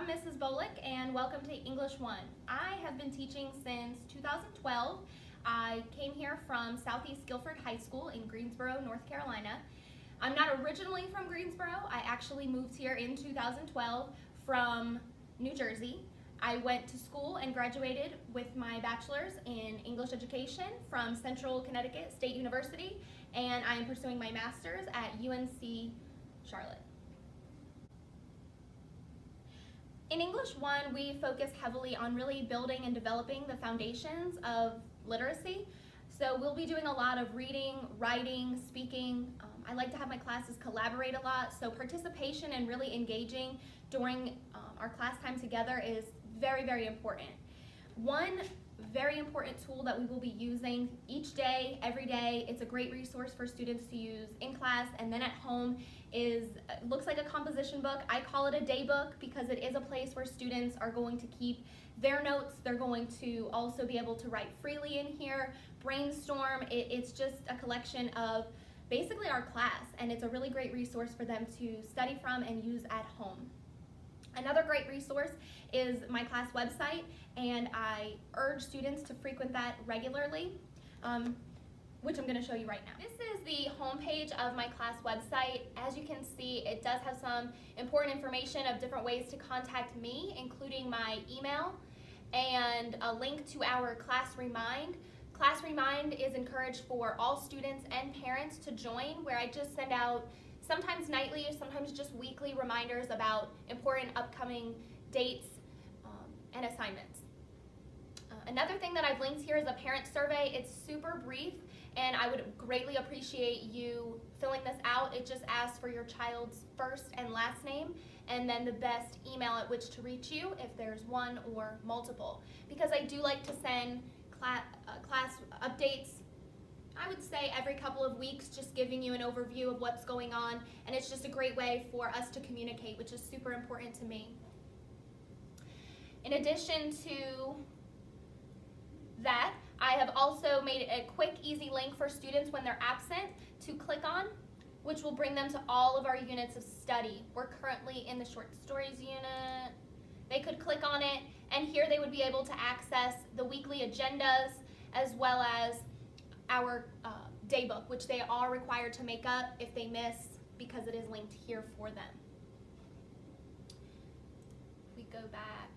I'm Mrs. Boliek, and welcome to English 1. I have been teaching since 2012. I came here from Southeast Guilford High School in Greensboro, North Carolina. I'm not originally from Greensboro. I actually moved here in 2012 from New Jersey. I went to school and graduated with my bachelor's in English education from Central Connecticut State University, and I am pursuing my master's at UNC Charlotte. In English 1, we focus heavily on really building and developing the foundations of literacy. So we'll be doing a lot of reading, writing, speaking. I like to have my classes collaborate a lot, so participation and really engaging during our class time together is very, very important. One very important tool that we will be using each day, every day, it's a great resource for students to use in class and then at home, looks like a composition book. I call it a day book because it is a place where students are going to keep their notes. They're going to also be able to write freely in here, brainstorm. It's just a collection of basically our class, and it's a really great resource for them to study from and use at home. Another great resource is my class website, and I urge students to frequent that regularly, which I'm going to show you right now. This is the homepage of my class website. As you can see, it does have some important information of different ways to contact me, including my email and a link to our Class Remind. Class Remind is encouraged for all students and parents to join, where I just send out sometimes nightly, sometimes just weekly reminders about important upcoming dates and assignments. Another thing that I've linked here is a parent survey. It's super brief, and I would greatly appreciate you filling this out. It just asks for your child's first and last name, and then the best email at which to reach you if there's one or multiple. Because I do like to send class updates, I would say every couple of weeks, just giving you an overview of what's going on, and it's just a great way for us to communicate, which is super important to me. In addition to that, I have also made a quick, easy link for students when they're absent to click on, which will bring them to all of our units of study. We're currently in the short stories unit. They could click on it, and here they would be able to access the weekly agendas as well as our day book, which they are required to make up if they miss, because it is linked here for them. If we go back,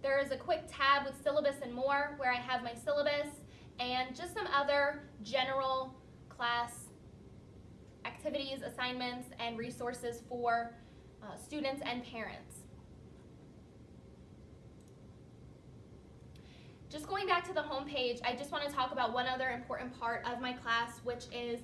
there is a quick tab with syllabus and more, where I have my syllabus and just some other general class activities, assignments, and resources for students and parents. Just going back to the home page, I just want to talk about one other important part of my class, which is,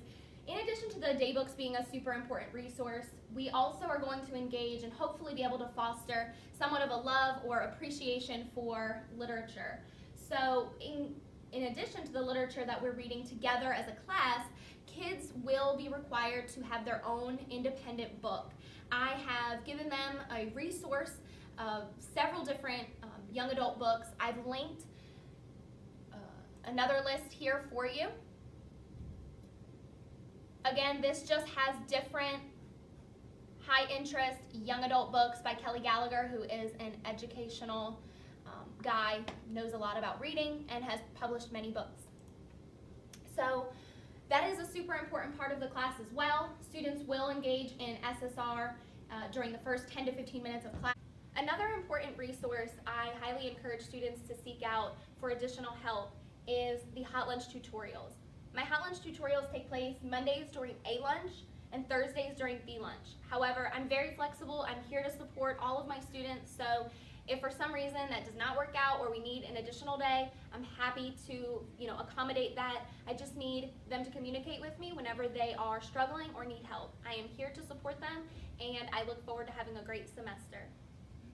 in addition to the day books being a super important resource, we also are going to engage and hopefully be able to foster somewhat of a love or appreciation for literature. So in addition to the literature that we're reading together as a class, kids will be required to have their own independent book. I have given them a resource of several different young adult books. I've linked another list here for you. Again, this just has different high interest young adult books by Kelly Gallagher, who is an educational guy, knows a lot about reading, and has published many books. So that is a super important part of the class as well. Students will engage in SSR during the first 10 to 15 minutes of class. Another important resource I highly encourage students to seek out for additional help is the Hot Lunch tutorials. My Hot Lunch tutorials take place Mondays during A lunch and Thursdays during B lunch. However, I'm very flexible. I'm here to support all of my students, so if for some reason that does not work out or we need an additional day, I'm happy to accommodate that. I just need them to communicate with me whenever they are struggling or need help. I am here to support them, and I look forward to having a great semester.